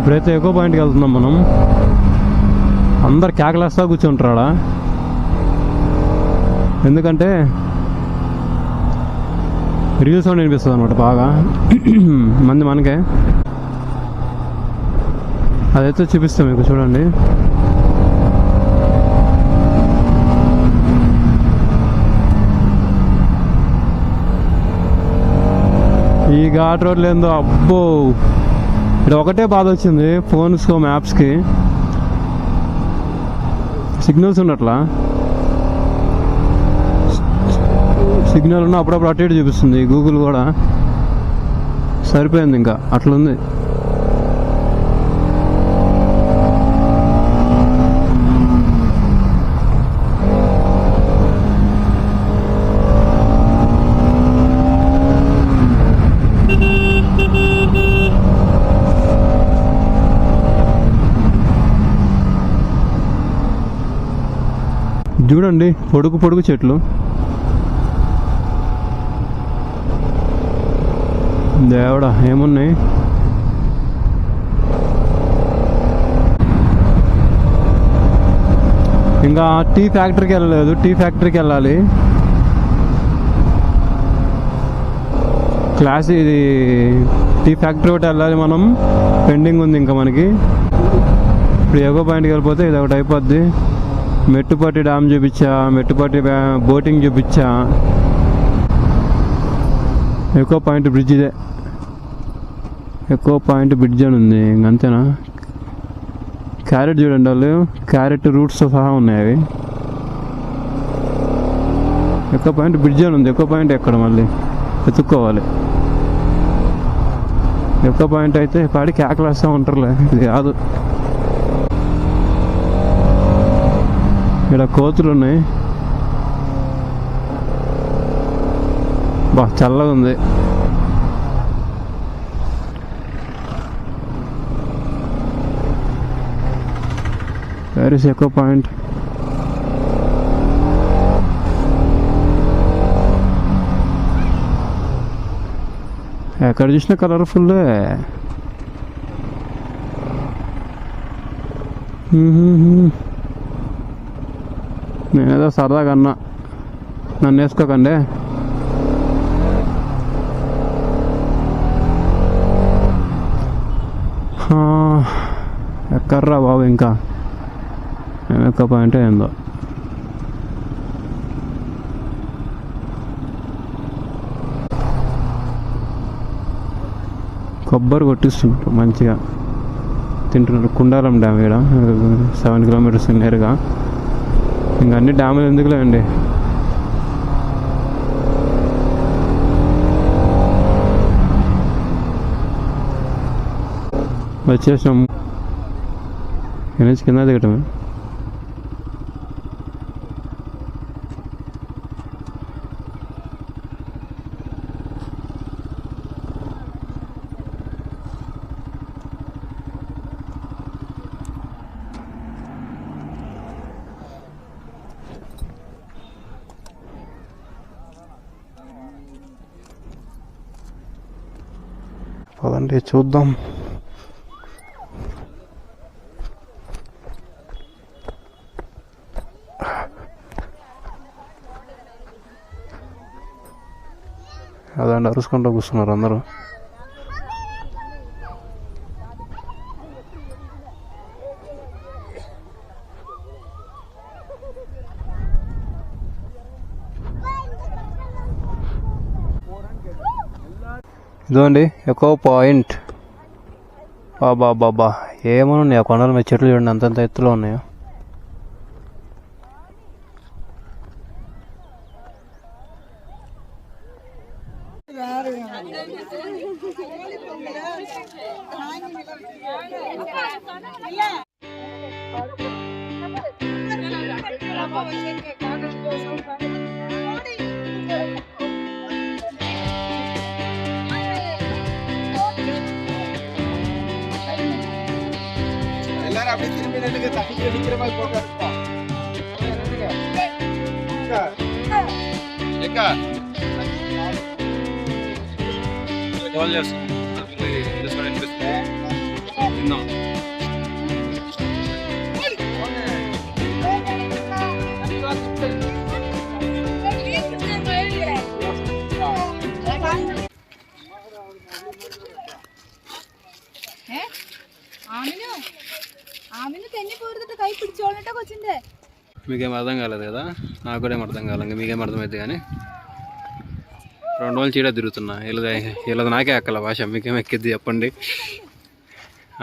ఇప్పుడైతే ఎకో పాయింట్కి వెళ్తున్నాం మనం. అందరు కేకలేస్తా కూర్చుంటారా, ఎందుకంటే రీల్ సౌండ్ వినిపిస్తుంది అనమాట బాగా మంది మనకే. అదైతే చూపిస్తాం మీకు, చూడండి. ఈ ఘాట్ రోడ్లు ఏందో అబ్బో, ఇక్కడ ఒకటే బాధ వచ్చింది ఫోన్స్ మ్యాప్స్కి, సిగ్నల్స్ ఉన్నట్లా. సిగ్నల్ ఉన్న అప్పుడప్పుడు అటు ఇటు చూపిస్తుంది గూగుల్ కూడా. సరిపోయింది, ఇంకా అట్లుంది. చూడండి పొడుగు పొడుగు చెట్లు. దేవుడా ఏమున్నాయి. ఇంకా టీ ఫ్యాక్టరీకి వెళ్ళలేదు, టీ ఫ్యాక్టరీకి వెళ్ళాలి. క్లాస్ ఇది టీ ఫ్యాక్టరీ ఒకటి వెళ్ళాలి మనం, పెండింగ్ ఉంది ఇంకా మనకి. ఇప్పుడు ఎగో పాయింట్కి వెళ్ళిపోతే ఇది ఒకటి అయిపోద్ది. మెట్టుపట్టి డ్యామ్ చూపించా, మెట్టుపట్టి బోటింగ్ చూపించా. ఎకో పాయింట్ బ్రిడ్జ్ ఇదే, ఎకో పాయింట్ బ్రిడ్జ్ అని ఉంది. ఇంకంతేనా. క్యారెట్ చూడండి, వాళ్ళు క్యారెట్ రూట్స్ సహా ఉన్నాయి అవి. ఎకో పాయింట్ బ్రిడ్జ్ అని ఉంది. ఎకో పాయింట్ ఎక్కడ మళ్ళీ వెతుక్కోవాలి. ఎకో పాయింట్ అయితే పాడి కేకలేస్తూ ఉంటారులే, ఇది కాదు. ఇక్కడ కోతులు ఉన్నాయి. బా చల్లగా ఉంది. Where is echo point? ఎక్కడ చూసినా కలర్ఫుల్. నేనేదో సరదాగా అన్నా, నన్ను వేసుకోకండి. ఎక్కర్రా బాబు, ఇంకా ఎక్క పాయింట్ ఏందో. కొబ్బరి కొట్టిస్తున్నారు మంచిగా, తింటున్నారు. కుండాలం డ్యామ్ ఇక్కడ 7 కిలోమీటర్స్ నేరుగా. ఇంకా అన్ని డ్యాములు ఎందుకులే అండి. వచ్చేసాం. కింద దిగటమే. పదండి చూద్దాం. అదండి అరుసుకుంటూ కూర్చున్నారు అందరూ. ఇదిగోండి ఎకో పాయింట్. బాబా బాబా ఏమో ఉన్నాయి ఆ కొండల మీద చెట్లు చూడండి అంతంత ఎత్తులో ఉన్నాయో. తిందాం. మీకేం అర్థం కాలేదు కదా, నాకు కూడా ఏం అర్థం కాలేదు. మీకేం అర్థమైతే కానీ 2 రోజులు చీడ తిరుగుతున్నా. వీళ్ళది నాకే ఎక్కల భాష, మీకేం ఎక్కిద్ది చెప్పండి.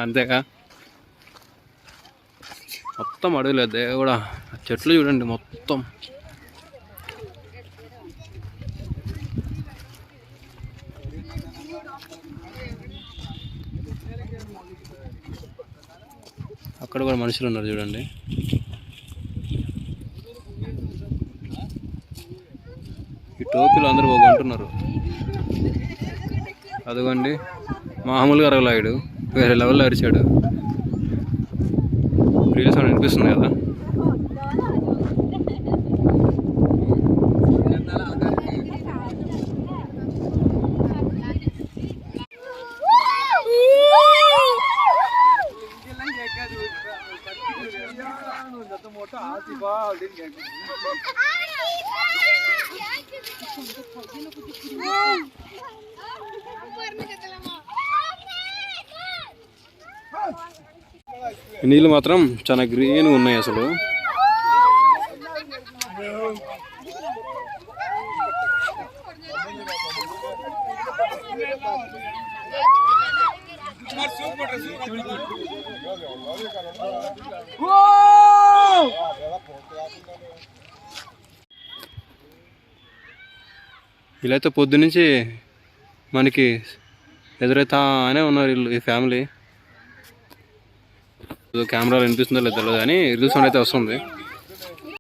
అంతేగా, మొత్తం అడవిలేదు కూడా. చెట్లు చూడండి మొత్తం. అక్కడ కూడా మనుషులు ఉన్నారు చూడండి. ఈ టోపీలు అందరూ కొంటున్నారు. అదిగోండి, మామూలుగా అరగలాయుడు వేరే లెవెల్లో అరిచాడు. రీల్స్ అని అనిపిస్తుంది కదా. నీళ్ళు మాత్రం చాలా గ్రీన్గా ఉన్నాయి అసలు. వీళ్ళైతే పొద్దునుంచి మనకి ఎదురైతానే ఉన్నారు వీళ్ళు, ఈ ఫ్యామిలీ. కెమెరాలో వినిపిస్తుందో లేదో తెలియదు కానీ రీల్స్ అయితే వస్తుంది.